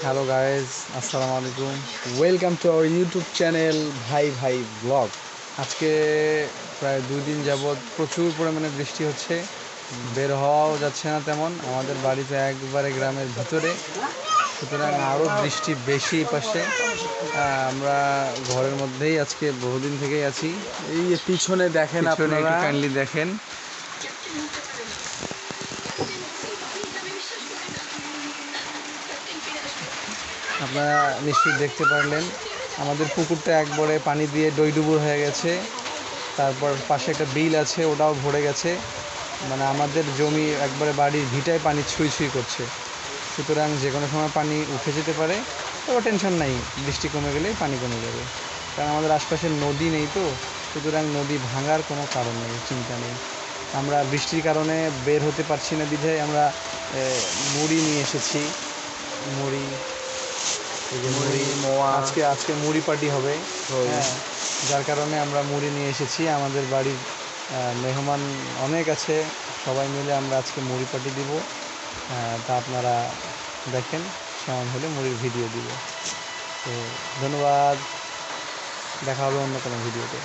Hello guys, আসসালামু আলাইকুম। Welcome to our YouTube channel ভাই ভাই ব্লগ। আজকে প্রায় 2 দিন যাবৎ প্রচুর পরিমাণে বৃষ্টি হচ্ছে, বের হওয়াও যাচ্ছে না তেমন। আমাদের বাড়িতে একবারে গ্রামের ভিতরে, সুতরাং আরও বৃষ্টি বেশি পাশে। আমরা ঘরের মধ্যেই আজকে বহুদিন থেকেই আছি। এই যে পিছনে দেখেন, পিছনে একটু আপনারা কাইন্ডলি দেখেন। আপনারা নিশ্চয়ই দেখতে পারলেন আমাদের পুকুরটা একবারে পানি দিয়ে ডইডুবুর হয়ে গেছে। তারপর পাশে একটা বিল আছে, ওটাও ভরে গেছে। মানে আমাদের জমি একবারে বাড়ির ভিটায় পানি ছুঁই ছুঁই করছে। সুতরাং যে কোনো সময় পানি উঠে যেতে পারে, তবে টেনশন নাই, বৃষ্টি কমে গেলে পানি কমে যাবে। কারণ আমাদের আশপাশে নদী নেই তো, সুতরাং নদী ভাঙার কোনো কারণ নেই, চিন্তা নেই। আমরা বৃষ্টির কারণে বের হতে পারছি না বিধায় আমরা মুড়ি নিয়ে এসেছি। মুড়ি, আজকে মুড়ি পার্টি হবে। হ্যাঁ, যার কারণে আমরা মুড়ি নিয়ে এসেছি। আমাদের বাড়ির মেহমান অনেক আছে, সবাই মিলে আমরা আজকে মুড়ি পার্টি দিব। তা আপনারা দেখেন, সময় হলে মুড়ির ভিডিও দিব। তো ধন্যবাদ, দেখা হবে অন্য কোনো ভিডিওতে।